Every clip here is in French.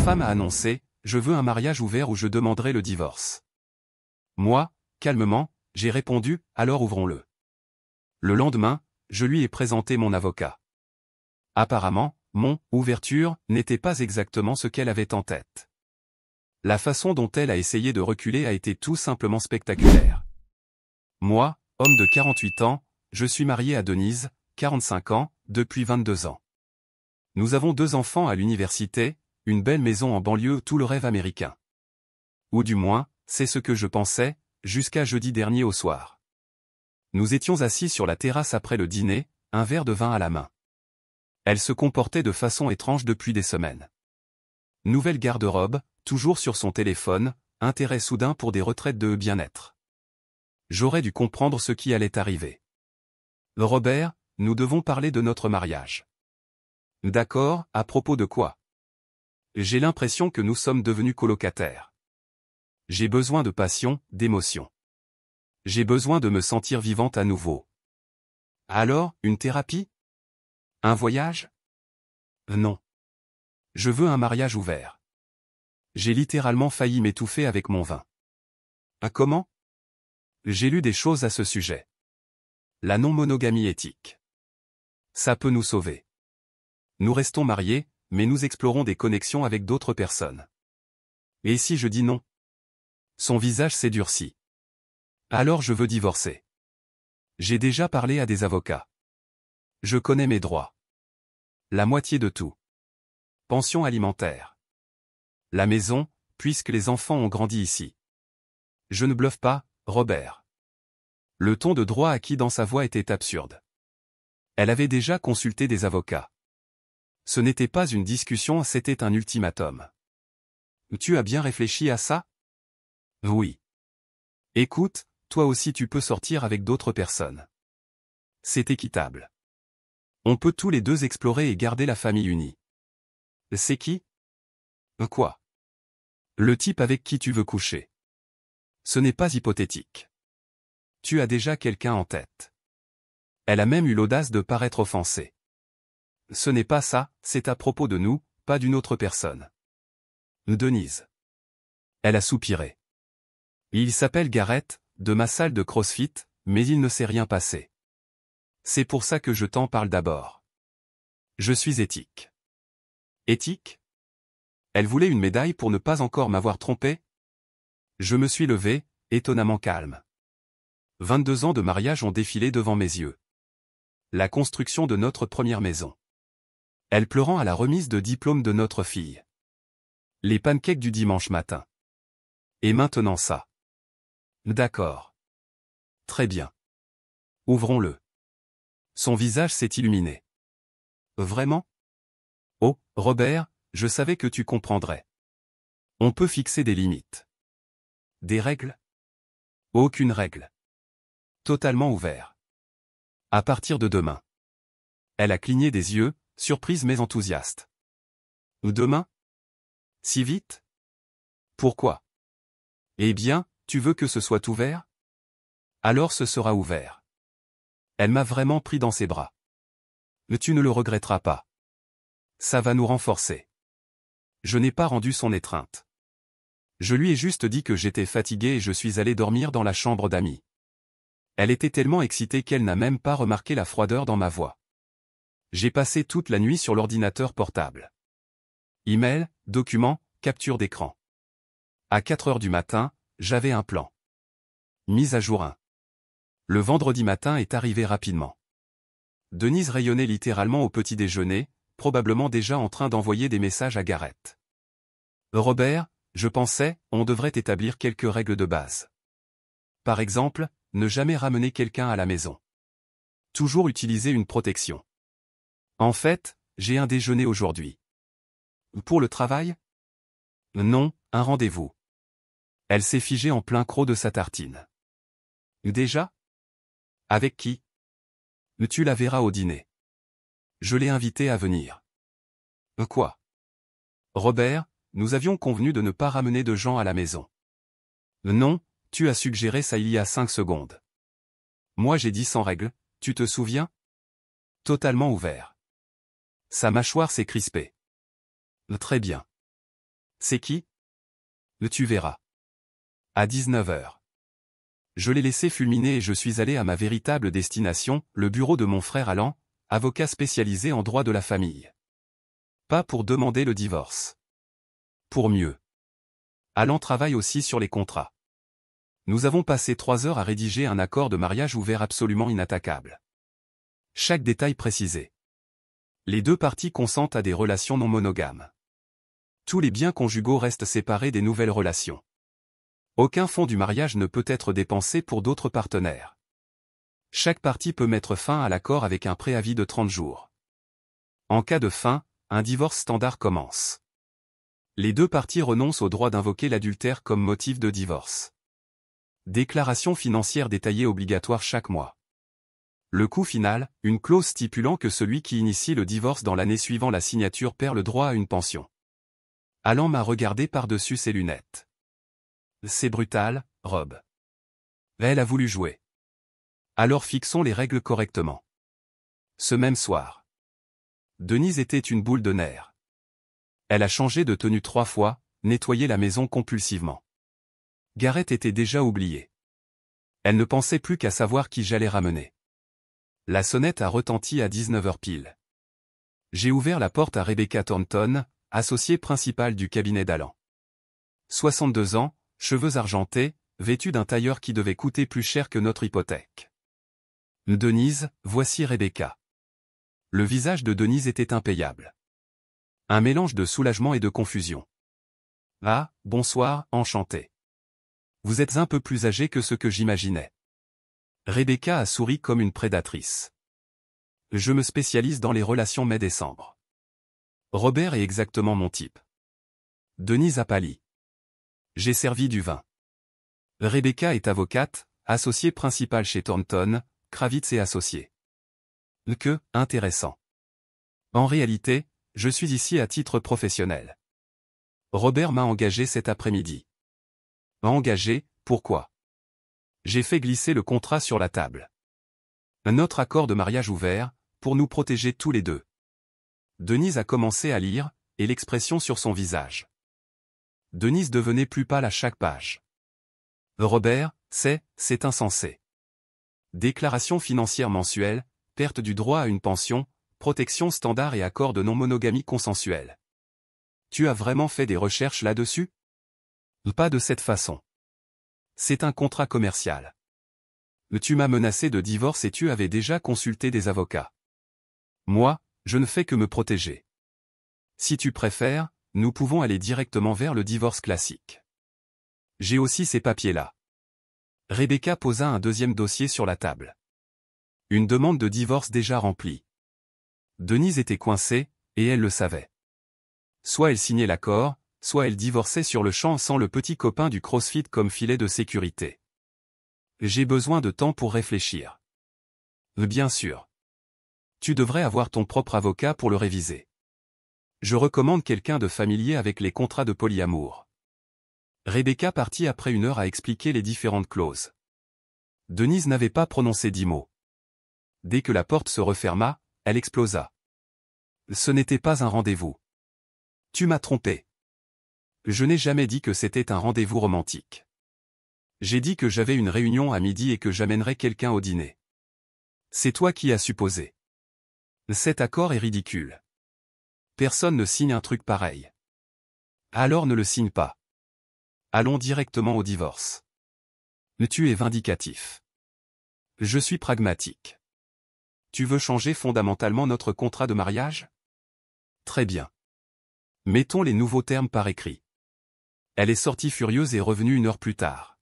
femme a annoncé « Je veux un mariage ouvert ou je demanderai le divorce ». Moi, calmement, j'ai répondu « Alors ouvrons-le ». Le lendemain, je lui ai présenté mon avocat. Apparemment, mon « ouverture » n'était pas exactement ce qu'elle avait en tête. La façon dont elle a essayé de reculer a été tout simplement spectaculaire. Moi, homme de 48 ans, je suis marié à Denise, 45 ans, depuis 22 ans. Nous avons 2 enfants à l'université, une belle maison en banlieue, tout le rêve américain. Ou du moins, c'est ce que je pensais, jusqu'à jeudi dernier au soir. Nous étions assis sur la terrasse après le dîner, un verre de vin à la main. Elle se comportait de façon étrange depuis des semaines. Nouvelle garde-robe, toujours sur son téléphone, intérêt soudain pour des retraites de bien-être. J'aurais dû comprendre ce qui allait arriver. Robert, nous devons parler de notre mariage. D'accord, à propos de quoi? J'ai l'impression que nous sommes devenus colocataires. J'ai besoin de passion, d'émotion. J'ai besoin de me sentir vivante à nouveau. Alors, une thérapie? Un voyage? Non. Je veux un mariage ouvert. J'ai littéralement failli m'étouffer avec mon vin. Ah, comment? J'ai lu des choses à ce sujet. La non-monogamie éthique. Ça peut nous sauver. Nous restons mariés, mais nous explorons des connexions avec d'autres personnes. Et si je dis non? Son visage s'est durci. Alors je veux divorcer. J'ai déjà parlé à des avocats. Je connais mes droits. La moitié de tout. Pension alimentaire. La maison, puisque les enfants ont grandi ici. Je ne bluffe pas, Robert. Le ton de droit acquis dans sa voix était absurde. Elle avait déjà consulté des avocats. Ce n'était pas une discussion, c'était un ultimatum. Tu as bien réfléchi à ça? Oui. Écoute, toi aussi tu peux sortir avec d'autres personnes. C'est équitable. On peut tous les deux explorer et garder la famille unie. C'est qui? Quoi? Le type avec qui tu veux coucher. Ce n'est pas hypothétique. Tu as déjà quelqu'un en tête. Elle a même eu l'audace de paraître offensée. Ce n'est pas ça, c'est à propos de nous, pas d'une autre personne. Denise. Elle a soupiré. Il s'appelle Gareth, de ma salle de CrossFit, mais il ne s'est rien passé. C'est pour ça que je t'en parle d'abord. Je suis éthique. Éthique? Elle voulait une médaille pour ne pas encore m'avoir trompé? Je me suis levé, étonnamment calme. 22 ans de mariage ont défilé devant mes yeux. La construction de notre première maison. Elle pleurant à la remise de diplôme de notre fille. Les pancakes du dimanche matin. Et maintenant ça. D'accord. Très bien. Ouvrons-le. Son visage s'est illuminé. Vraiment? Oh, Robert, je savais que tu comprendrais. On peut fixer des limites. Des règles? Aucune règle. Totalement ouvert. À partir de demain. Elle a cligné des yeux, surprise mais enthousiaste. Demain? Si vite? Pourquoi? Eh bien, tu veux que ce soit ouvert? Alors ce sera ouvert. Elle m'a vraiment pris dans ses bras. Tu ne le regretteras pas. Ça va nous renforcer. Je n'ai pas rendu son étreinte. Je lui ai juste dit que j'étais fatigué et je suis allé dormir dans la chambre d'amis. Elle était tellement excitée qu'elle n'a même pas remarqué la froideur dans ma voix. J'ai passé toute la nuit sur l'ordinateur portable. Email, documents, capture d'écran. À 4 heures du matin, j'avais un plan. Mise à jour 1. Le vendredi matin est arrivé rapidement. Denise rayonnait littéralement au petit déjeuner, probablement déjà en train d'envoyer des messages à Gareth. Robert, je pensais, on devrait établir quelques règles de base. Par exemple, ne jamais ramener quelqu'un à la maison. Toujours utiliser une protection. En fait, j'ai un déjeuner aujourd'hui. Pour le travail? Non, un rendez-vous. Elle s'est figée en plein creux de sa tartine. Déjà? Avec qui? Tu la verras au dîner. Je l'ai invitée à venir. Quoi? Robert, nous avions convenu de ne pas ramener de gens à la maison. Non, tu as suggéré ça il y a 5 secondes. Moi j'ai dit sans règle, tu te souviens? Totalement ouvert. Sa mâchoire s'est crispée. Très bien. C'est qui? Tu verras. À 19h. Je l'ai laissé fulminer et je suis allé à ma véritable destination, le bureau de mon frère Alan, avocat spécialisé en droit de la famille. Pas pour demander le divorce. Pour mieux. Alan travaille aussi sur les contrats. Nous avons passé 3 heures à rédiger un accord de mariage ouvert absolument inattaquable. Chaque détail précisé. Les deux parties consentent à des relations non monogames. Tous les biens conjugaux restent séparés des nouvelles relations. Aucun fonds du mariage ne peut être dépensé pour d'autres partenaires. Chaque partie peut mettre fin à l'accord avec un préavis de 30 jours. En cas de fin, un divorce standard commence. Les deux parties renoncent au droit d'invoquer l'adultère comme motif de divorce. Déclaration financière détaillée obligatoire chaque mois. Le coût final, une clause stipulant que celui qui initie le divorce dans l'année suivant la signature perd le droit à une pension. Alan m'a regardé par-dessus ses lunettes. C'est brutal, Rob. Elle a voulu jouer. Alors fixons les règles correctement. Ce même soir. Denise était une boule de nerfs. Elle a changé de tenue 3 fois, nettoyé la maison compulsivement. Gareth était déjà oublié. Elle ne pensait plus qu'à savoir qui j'allais ramener. La sonnette a retenti à 19h pile. J'ai ouvert la porte à Rebecca Thornton, associée principale du cabinet d'Alan. 62 ans, cheveux argentés, vêtue d'un tailleur qui devait coûter plus cher que notre hypothèque. Denise, voici Rebecca. Le visage de Denise était impayable. Un mélange de soulagement et de confusion. Ah, bonsoir, enchanté. Vous êtes un peu plus âgé que ce que j'imaginais. Rebecca a souri comme une prédatrice. Je me spécialise dans les relations mai-décembre. Robert est exactement mon type. Denise a pâli. J'ai servi du vin. Rebecca est avocate, associée principale chez Thornton, Kravitz et associés. Que, intéressant. En réalité, je suis ici à titre professionnel. Robert m'a engagé cet après-midi. Engagé, pourquoi? J'ai fait glisser le contrat sur la table. Un autre accord de mariage ouvert, pour nous protéger tous les deux. Denise a commencé à lire, et l'expression sur son visage. Denise devenait plus pâle à chaque page. Robert, c'est insensé. Déclaration financière mensuelle, perte du droit à une pension, protection standard et accord de non-monogamie consensuelle. Tu as vraiment fait des recherches là-dessus? Pas de cette façon. C'est un contrat commercial. Tu m'as menacé de divorce et tu avais déjà consulté des avocats. Moi, je ne fais que me protéger. Si tu préfères, nous pouvons aller directement vers le divorce classique. J'ai aussi ces papiers-là. Rebecca posa un deuxième dossier sur la table. Une demande de divorce déjà remplie. Denise était coincée, et elle le savait. Soit elle signait l'accord, soit elle divorçait sur le champ sans le petit copain du CrossFit comme filet de sécurité. J'ai besoin de temps pour réfléchir. Bien sûr. Tu devrais avoir ton propre avocat pour le réviser. Je recommande quelqu'un de familier avec les contrats de polyamour. Rebecca partit après 1 heure à expliquer les différentes clauses. Denise n'avait pas prononcé 10 mots. Dès que la porte se referma, elle explosa. Ce n'était pas un rendez-vous. Tu m'as trompé. Je n'ai jamais dit que c'était un rendez-vous romantique. J'ai dit que j'avais une réunion à midi et que j'amènerais quelqu'un au dîner. C'est toi qui as supposé. Cet accord est ridicule. Personne ne signe un truc pareil. Alors ne le signe pas. Allons directement au divorce. Tu es vindicatif. Je suis pragmatique. Tu veux changer fondamentalement notre contrat de mariage? Très bien. Mettons les nouveaux termes par écrit. Elle est sortie furieuse et revenue 1 heure plus tard.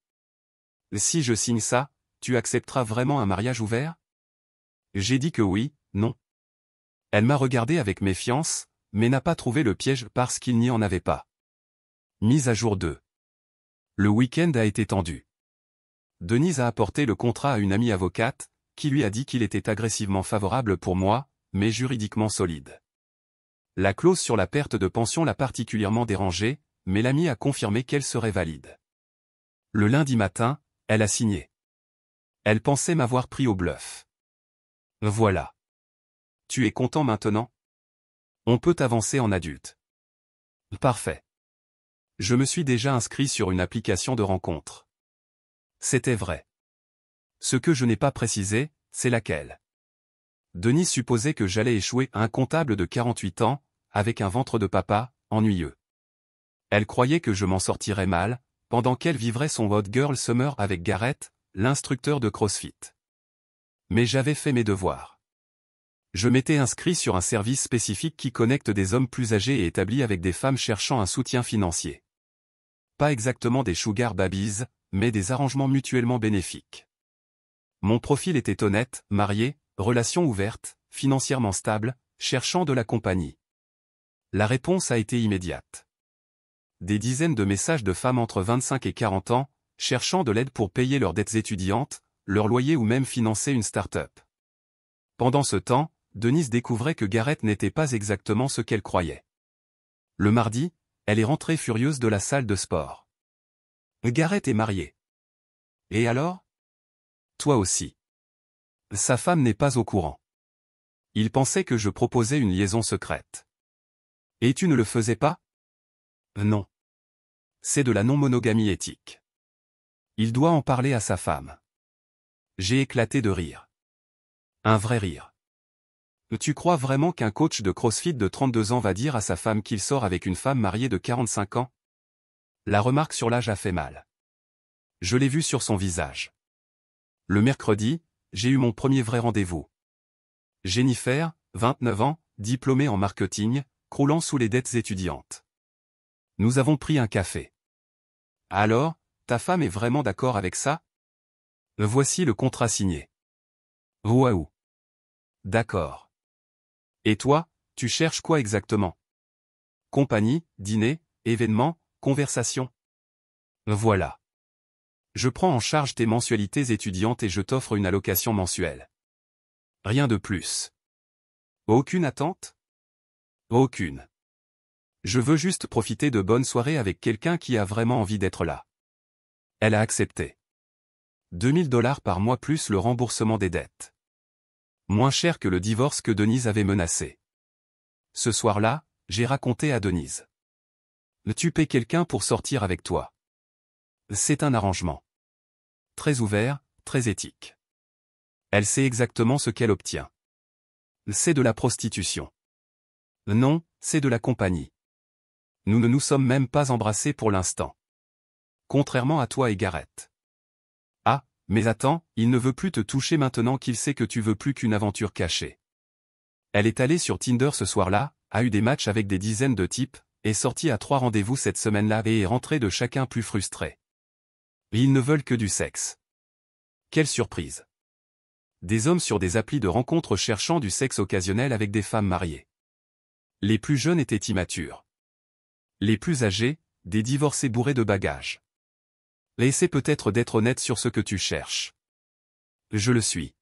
Si je signe ça, tu accepteras vraiment un mariage ouvert? J'ai dit que oui, non. Elle m'a regardé avec méfiance, mais n'a pas trouvé le piège parce qu'il n'y en avait pas. Mise à jour 2. Le week-end a été tendu. Denise a apporté le contrat à une amie avocate, qui lui a dit qu'il était agressivement favorable pour moi, mais juridiquement solide. La clause sur la perte de pension l'a particulièrement dérangée, mais l'amie a confirmé qu'elle serait valide. Le lundi matin, elle a signé. Elle pensait m'avoir pris au bluff. Voilà. Tu es content maintenant? On peut avancer en adulte. Parfait. Je me suis déjà inscrit sur une application de rencontre. C'était vrai. Ce que je n'ai pas précisé, c'est laquelle. Denise supposait que j'allais échouer à un comptable de 48 ans, avec un ventre de papa, ennuyeux. Elle croyait que je m'en sortirais mal, pendant qu'elle vivrait son Hot Girl Summer avec Gareth, l'instructeur de CrossFit. Mais j'avais fait mes devoirs. Je m'étais inscrit sur un service spécifique qui connecte des hommes plus âgés et établis avec des femmes cherchant un soutien financier. Pas exactement des sugar babies, mais des arrangements mutuellement bénéfiques. Mon profil était honnête, marié, relation ouverte, financièrement stable, cherchant de la compagnie. La réponse a été immédiate. Des dizaines de messages de femmes entre 25 et 40 ans, cherchant de l'aide pour payer leurs dettes étudiantes, leur loyer ou même financer une start-up. Pendant ce temps, Denise découvrait que Gareth n'était pas exactement ce qu'elle croyait. Le mardi, elle est rentrée furieuse de la salle de sport. Gareth est marié. Et alors? Toi aussi. Sa femme n'est pas au courant. Il pensait que je proposais une liaison secrète. Et tu ne le faisais pas? Non. C'est de la non-monogamie éthique. Il doit en parler à sa femme. J'ai éclaté de rire. Un vrai rire. Tu crois vraiment qu'un coach de CrossFit de 32 ans va dire à sa femme qu'il sort avec une femme mariée de 45 ans? La remarque sur l'âge a fait mal. Je l'ai vu sur son visage. Le mercredi, j'ai eu mon premier vrai rendez-vous. Jennifer, 29 ans, diplômée en marketing, croulant sous les dettes étudiantes. Nous avons pris un café. Alors, ta femme est vraiment d'accord avec ça? Voici le contrat signé. Waouh. D'accord. Et toi, tu cherches quoi exactement? Compagnie, dîner, événement, conversation. Voilà. Je prends en charge tes mensualités étudiantes et je t'offre une allocation mensuelle. Rien de plus. Aucune attente? Aucune. Je veux juste profiter de bonnes soirées avec quelqu'un qui a vraiment envie d'être là. Elle a accepté. 2000 $ par mois plus le remboursement des dettes. Moins cher que le divorce que Denise avait menacé. Ce soir-là, j'ai raconté à Denise. Tu paies quelqu'un pour sortir avec toi. C'est un arrangement. Très ouvert, très éthique. Elle sait exactement ce qu'elle obtient. C'est de la prostitution. Non, c'est de la compagnie. Nous ne nous sommes même pas embrassés pour l'instant. Contrairement à toi et Gareth. Ah, mais attends, il ne veut plus te toucher maintenant qu'il sait que tu veux plus qu'une aventure cachée. Elle est allée sur Tinder ce soir-là, a eu des matchs avec des dizaines de types, est sortie à 3 rendez-vous cette semaine-là et est rentrée de chacun plus frustré. Ils ne veulent que du sexe. Quelle surprise. Des hommes sur des applis de rencontres cherchant du sexe occasionnel avec des femmes mariées. Les plus jeunes étaient immatures. Les plus âgés, des divorcés bourrés de bagages. Essaie peut-être d'être honnête sur ce que tu cherches. Je le suis.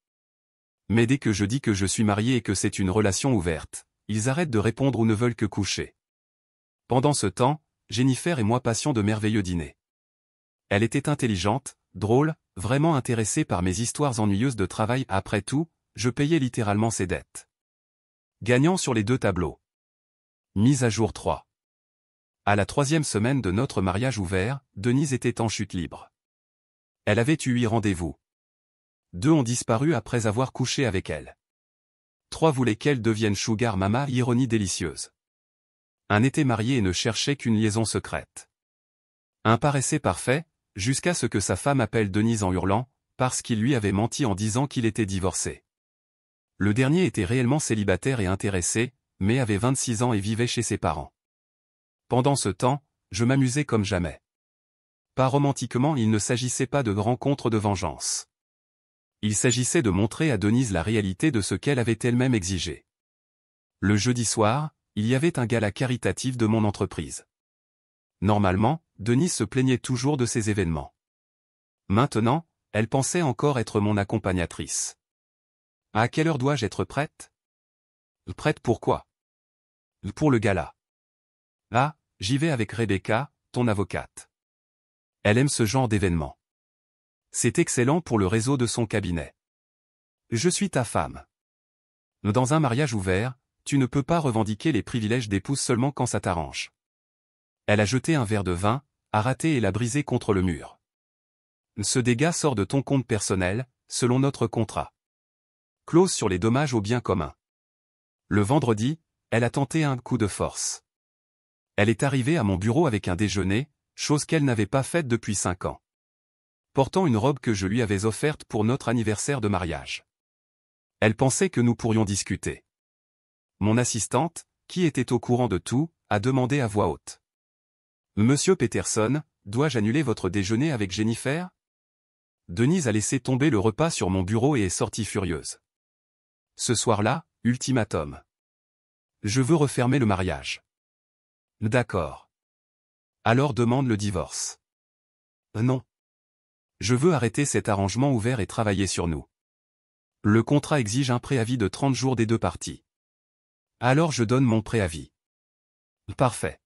Mais dès que je dis que je suis marié et que c'est une relation ouverte, ils arrêtent de répondre ou ne veulent que coucher. Pendant ce temps, Jennifer et moi passions de merveilleux dîners. Elle était intelligente, drôle, vraiment intéressée par mes histoires ennuyeuses de travail. Après tout, je payais littéralement ses dettes. Gagnant sur les deux tableaux. Mise à jour 3. À la 3e semaine de notre mariage ouvert, Denise était en chute libre. Elle avait eu 8 rendez-vous. 2 ont disparu après avoir couché avec elle. 3 voulaient qu'elle devienne sugar mama, ironie délicieuse. Un était marié et ne cherchait qu'une liaison secrète. Un paraissait parfait, jusqu'à ce que sa femme appelle Denise en hurlant, parce qu'il lui avait menti en disant qu'il était divorcé. Le dernier était réellement célibataire et intéressé, mais avait 26 ans et vivait chez ses parents. Pendant ce temps, je m'amusais comme jamais. Pas romantiquement, il ne s'agissait pas de rencontres de vengeance. Il s'agissait de montrer à Denise la réalité de ce qu'elle avait elle-même exigé. Le jeudi soir, il y avait un gala caritatif de mon entreprise. Normalement, Denise se plaignait toujours de ces événements. Maintenant, elle pensait encore être mon accompagnatrice. À quelle heure dois-je être prête? Prête pour quoi? Pour le gala. Ah, j'y vais avec Rebecca, ton avocate. Elle aime ce genre d'événement. C'est excellent pour le réseau de son cabinet. Je suis ta femme. Dans un mariage ouvert, tu ne peux pas revendiquer les privilèges d'épouse seulement quand ça t'arrange. Elle a jeté un verre de vin, a raté et l'a brisé contre le mur. Ce dégât sort de ton compte personnel, selon notre contrat. Clause sur les dommages au bien commun. Le vendredi, elle a tenté un coup de force. Elle est arrivée à mon bureau avec un déjeuner, chose qu'elle n'avait pas faite depuis 5 ans. Portant une robe que je lui avais offerte pour notre anniversaire de mariage. Elle pensait que nous pourrions discuter. Mon assistante, qui était au courant de tout, a demandé à voix haute. « Monsieur Peterson, dois-je annuler votre déjeuner avec Jennifer ?» Denise a laissé tomber le repas sur mon bureau et est sortie furieuse. Ce soir-là, ultimatum. Je veux refermer le mariage. D'accord. Alors demande le divorce. Non. Je veux arrêter cet arrangement ouvert et travailler sur nous. Le contrat exige un préavis de 30 jours des deux parties. Alors je donne mon préavis. Parfait.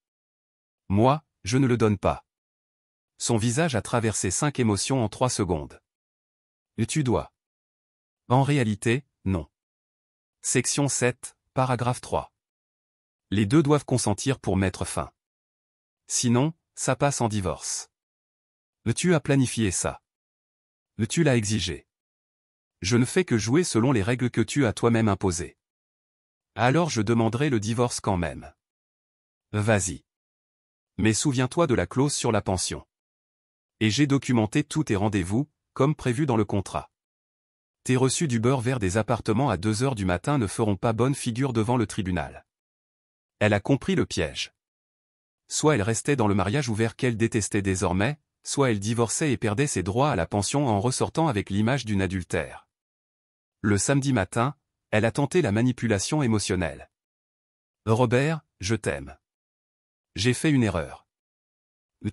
Moi, je ne le donne pas. Son visage a traversé 5 émotions en 3 secondes. Tu dois. En réalité, non. Section 7, paragraphe 3. Les deux doivent consentir pour mettre fin. Sinon, ça passe en divorce. Tu as planifié ça. Tu l'as exigé. Je ne fais que jouer selon les règles que tu as toi-même imposées. Alors je demanderai le divorce quand même. Vas-y. Mais souviens-toi de la clause sur la pension. Et j'ai documenté tous tes rendez-vous, comme prévu dans le contrat. Tes reçus du beurre vers des appartements à 2 heures du matin ne feront pas bonne figure devant le tribunal. Elle a compris le piège. Soit elle restait dans le mariage ouvert qu'elle détestait désormais, soit elle divorçait et perdait ses droits à la pension en ressortant avec l'image d'une adultère. Le samedi matin, elle a tenté la manipulation émotionnelle. Robert, je t'aime. J'ai fait une erreur.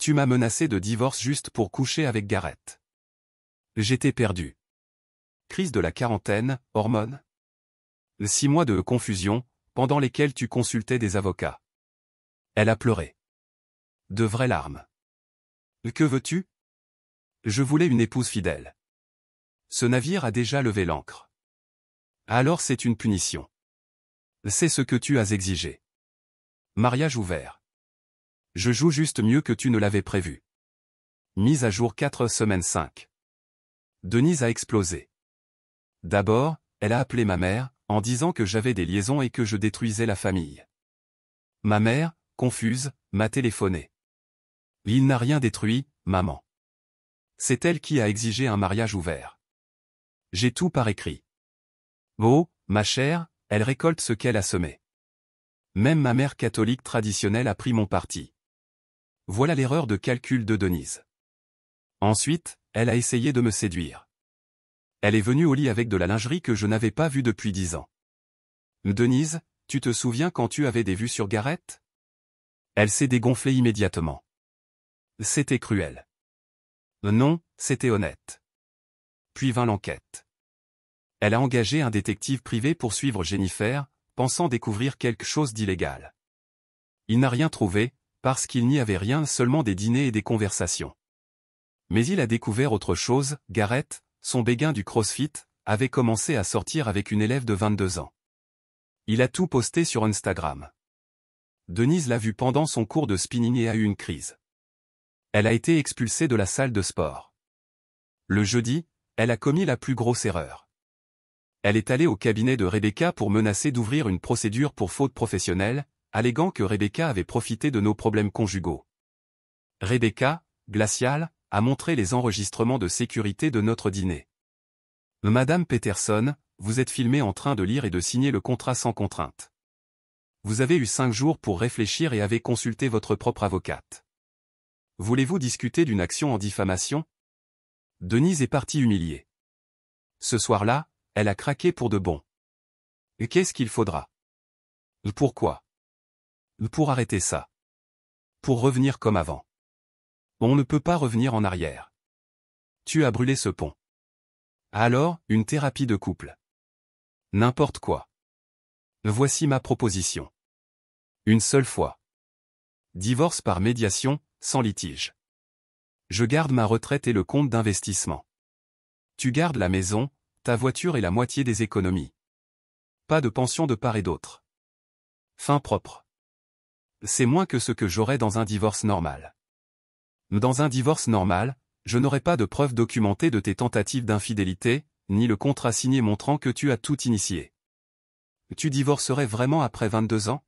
Tu m'as menacé de divorce juste pour coucher avec Garrett. J'étais perdu. Crise de la quarantaine, hormones. 6 mois de confusion, pendant lesquels tu consultais des avocats. Elle a pleuré. De vraies larmes. Que veux-tu? Je voulais une épouse fidèle. Ce navire a déjà levé l'ancre. Alors c'est une punition. C'est ce que tu as exigé. Mariage ouvert. Je joue juste mieux que tu ne l'avais prévu. Mise à jour 4 semaines 5. Denise a explosé. D'abord, elle a appelé ma mère, en disant que j'avais des liaisons et que je détruisais la famille. Ma mère, confuse, m'a téléphoné. Il n'a rien détruit, maman. C'est elle qui a exigé un mariage ouvert. J'ai tout par écrit. Oh, ma chère, elle récolte ce qu'elle a semé. Même ma mère catholique traditionnelle a pris mon parti. Voilà l'erreur de calcul de Denise. Ensuite, elle a essayé de me séduire. Elle est venue au lit avec de la lingerie que je n'avais pas vue depuis 10 ans. Denise, tu te souviens quand tu avais des vues sur Garrett? Elle s'est dégonflée immédiatement. C'était cruel. Non, c'était honnête. Puis vint l'enquête. Elle a engagé un détective privé pour suivre Jennifer, pensant découvrir quelque chose d'illégal. Il n'a rien trouvé, parce qu'il n'y avait rien, seulement des dîners et des conversations. Mais il a découvert autre chose. Garrett, son béguin du CrossFit, avait commencé à sortir avec une élève de 22 ans. Il a tout posté sur Instagram. Denise l'a vu pendant son cours de spinning et a eu une crise. Elle a été expulsée de la salle de sport. Le jeudi, elle a commis la plus grosse erreur. Elle est allée au cabinet de Rebecca pour menacer d'ouvrir une procédure pour faute professionnelle, alléguant que Rebecca avait profité de nos problèmes conjugaux. Rebecca, glaciale, a montré les enregistrements de sécurité de notre dîner. Madame Peterson, vous êtes filmée en train de lire et de signer le contrat sans contrainte. Vous avez eu 5 jours pour réfléchir et avez consulté votre propre avocate. Voulez-vous discuter d'une action en diffamation? Denise est partie humiliée. Ce soir-là, elle a craqué pour de bon. Et qu'est-ce qu'il faudra? Pourquoi? Pour arrêter ça. Pour revenir comme avant. On ne peut pas revenir en arrière. Tu as brûlé ce pont. Alors, une thérapie de couple. N'importe quoi. Voici ma proposition. Une seule fois. Divorce par médiation, sans litige. Je garde ma retraite et le compte d'investissement. Tu gardes la maison, ta voiture et la moitié des économies. Pas de pension de part et d'autre. Fin propre. C'est moins que ce que j'aurais dans un divorce normal. Dans un divorce normal, je n'aurais pas de preuves documentées de tes tentatives d'infidélité, ni le contrat signé montrant que tu as tout initié. Tu divorcerais vraiment après 22 ans?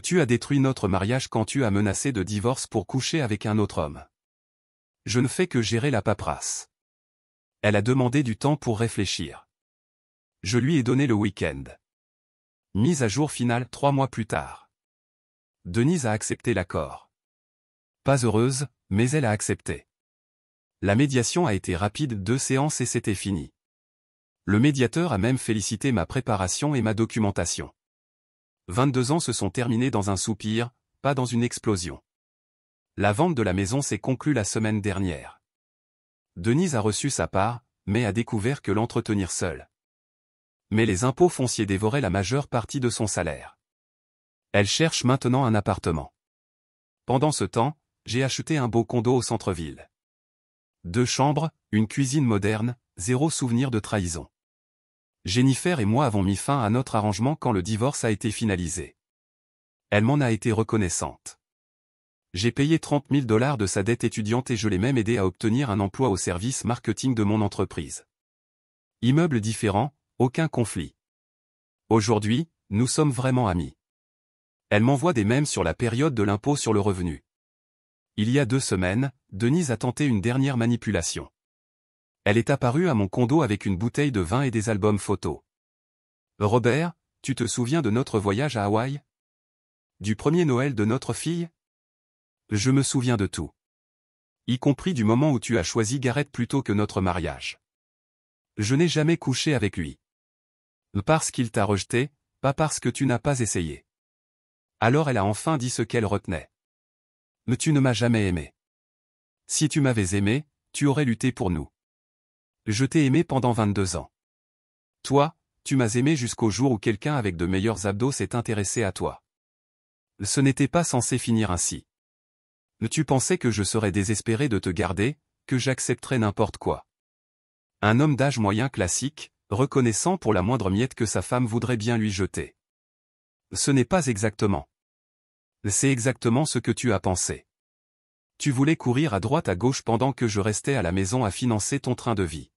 Tu as détruit notre mariage quand tu as menacé de divorce pour coucher avec un autre homme. Je ne fais que gérer la paperasse. Elle a demandé du temps pour réfléchir. Je lui ai donné le week-end. Mise à jour finale 3 mois plus tard. Denise a accepté l'accord. Pas heureuse, mais elle a accepté. La médiation a été rapide, 2 séances et c'était fini. Le médiateur a même félicité ma préparation et ma documentation. 22 ans se sont terminés dans un soupir, pas dans une explosion. La vente de la maison s'est conclue la semaine dernière. Denise a reçu sa part, mais a découvert que l'entretenir seule. Mais les impôts fonciers dévoraient la majeure partie de son salaire. Elle cherche maintenant un appartement. Pendant ce temps, j'ai acheté un beau condo au centre-ville. 2 chambres, une cuisine moderne, 0 souvenir de trahison. Jennifer et moi avons mis fin à notre arrangement quand le divorce a été finalisé. Elle m'en a été reconnaissante. J'ai payé 30 000 $ de sa dette étudiante et je l'ai même aidé à obtenir un emploi au service marketing de mon entreprise. Immeuble différent, aucun conflit. Aujourd'hui, nous sommes vraiment amis. Elle m'envoie des mèmes sur la période de l'impôt sur le revenu. Il y a 2 semaines, Denise a tenté une dernière manipulation. Elle est apparue à mon condo avec une bouteille de vin et des albums photos. Robert, tu te souviens de notre voyage à Hawaï? Du premier Noël de notre fille? Je me souviens de tout. Y compris du moment où tu as choisi Gareth plutôt que notre mariage. Je n'ai jamais couché avec lui. Parce qu'il t'a rejeté, pas parce que tu n'as pas essayé. Alors elle a enfin dit ce qu'elle retenait. Mais tu ne m'as jamais aimé. Si tu m'avais aimé, tu aurais lutté pour nous. Je t'ai aimé pendant 22 ans. Toi, tu m'as aimé jusqu'au jour où quelqu'un avec de meilleurs abdos s'est intéressé à toi. Ce n'était pas censé finir ainsi. Tu pensais que je serais désespéré de te garder, que j'accepterais n'importe quoi. Un homme d'âge moyen classique, reconnaissant pour la moindre miette que sa femme voudrait bien lui jeter. Ce n'est pas exactement. C'est exactement ce que tu as pensé. Tu voulais courir à droite à gauche pendant que je restais à la maison à financer ton train de vie.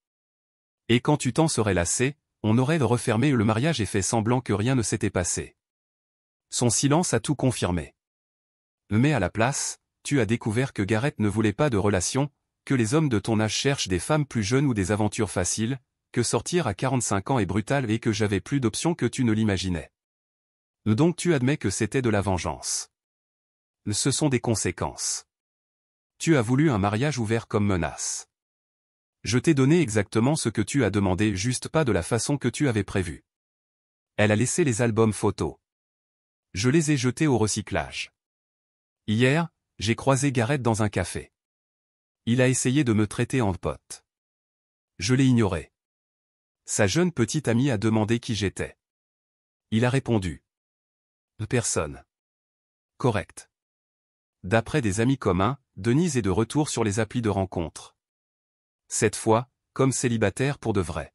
Et quand tu t'en serais lassé, on aurait refermé le mariage et fait semblant que rien ne s'était passé. Son silence a tout confirmé. Mais à la place, tu as découvert que Gareth ne voulait pas de relation, que les hommes de ton âge cherchent des femmes plus jeunes ou des aventures faciles, que sortir à 45 ans est brutal et que j'avais plus d'options que tu ne l'imaginais. Donc tu admets que c'était de la vengeance. Ce sont des conséquences. Tu as voulu un mariage ouvert comme menace. Je t'ai donné exactement ce que tu as demandé, juste pas de la façon que tu avais prévu. Elle a laissé les albums photos. Je les ai jetés au recyclage. Hier, j'ai croisé Gareth dans un café. Il a essayé de me traiter en pote. Je l'ai ignoré. Sa jeune petite amie a demandé qui j'étais. Il a répondu. Personne. Correct. D'après des amis communs, Denise est de retour sur les applis de rencontres. Cette fois, comme célibataire pour de vrai.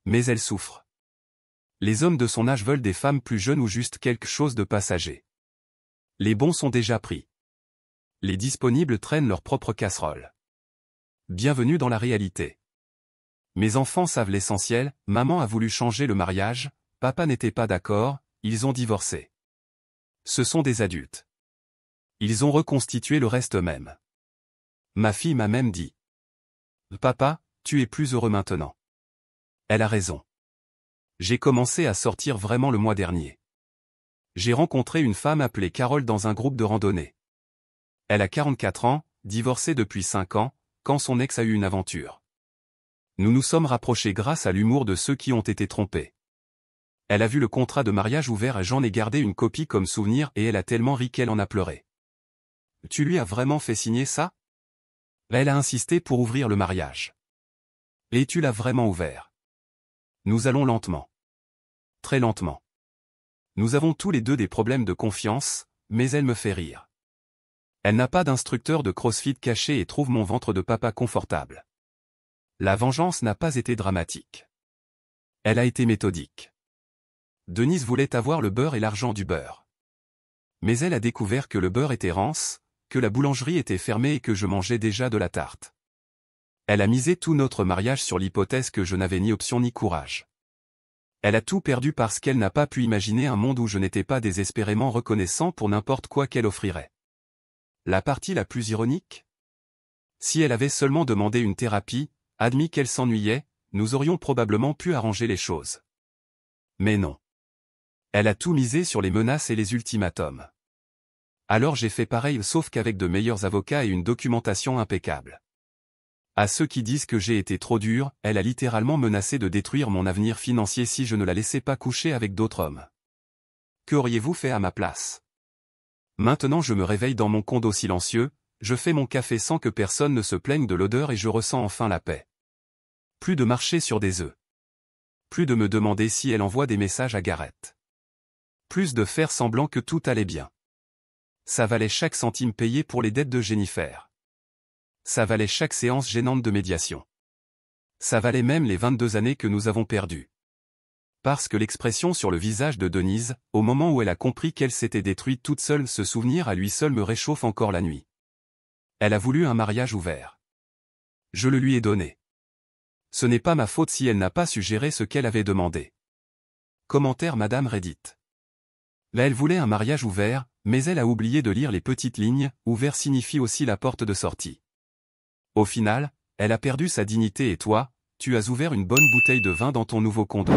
Mais elle souffre. Les hommes de son âge veulent des femmes plus jeunes ou juste quelque chose de passager. Les bons sont déjà pris. Les disponibles traînent leur propre casserole. Bienvenue dans la réalité. Mes enfants savent l'essentiel, maman a voulu changer le mariage, papa n'était pas d'accord, ils ont divorcé. Ce sont des adultes. Ils ont reconstitué le reste eux-mêmes. Ma fille m'a même dit. Papa, tu es plus heureux maintenant. Elle a raison. J'ai commencé à sortir vraiment le mois dernier. J'ai rencontré une femme appelée Carole dans un groupe de randonnée. Elle a 44 ans, divorcée depuis 5 ans, quand son ex a eu une aventure. Nous nous sommes rapprochés grâce à l'humour de ceux qui ont été trompés. Elle a vu le contrat de mariage ouvert et j'en ai gardé une copie comme souvenir et elle a tellement ri qu'elle en a pleuré. Tu lui as vraiment fait signer ça? Elle a insisté pour ouvrir le mariage. Et tu l'as vraiment ouvert. Nous allons lentement. Très lentement. Nous avons tous les deux des problèmes de confiance, mais elle me fait rire. Elle n'a pas d'instructeur de CrossFit caché et trouve mon ventre de papa confortable. La vengeance n'a pas été dramatique. Elle a été méthodique. Denise voulait avoir le beurre et l'argent du beurre. Mais elle a découvert que le beurre était rance, que la boulangerie était fermée et que je mangeais déjà de la tarte. Elle a misé tout notre mariage sur l'hypothèse que je n'avais ni option ni courage. Elle a tout perdu parce qu'elle n'a pas pu imaginer un monde où je n'étais pas désespérément reconnaissant pour n'importe quoi qu'elle offrirait. La partie la plus ironique? Si elle avait seulement demandé une thérapie, admis qu'elle s'ennuyait, nous aurions probablement pu arranger les choses. Mais non. Elle a tout misé sur les menaces et les ultimatums. Alors j'ai fait pareil sauf qu'avec de meilleurs avocats et une documentation impeccable. À ceux qui disent que j'ai été trop dur, elle a littéralement menacé de détruire mon avenir financier si je ne la laissais pas coucher avec d'autres hommes. Qu'auriez-vous fait à ma place? Maintenant je me réveille dans mon condo silencieux, je fais mon café sans que personne ne se plaigne de l'odeur et je ressens enfin la paix. Plus de marcher sur des œufs. Plus de me demander si elle envoie des messages à Gareth. Plus de faire semblant que tout allait bien. Ça valait chaque centime payé pour les dettes de Jennifer. Ça valait chaque séance gênante de médiation. Ça valait même les 22 années que nous avons perdues. Parce que l'expression sur le visage de Denise, au moment où elle a compris qu'elle s'était détruite toute seule, ce souvenir à lui seul me réchauffe encore la nuit. Elle a voulu un mariage ouvert. Je le lui ai donné. Ce n'est pas ma faute si elle n'a pas su gérer ce qu'elle avait demandé. Commentaire Madame Reddit. Là elle voulait un mariage ouvert, mais elle a oublié de lire les petites lignes, ouvert signifie aussi la porte de sortie. Au final, elle a perdu sa dignité et toi, tu as ouvert une bonne bouteille de vin dans ton nouveau condo.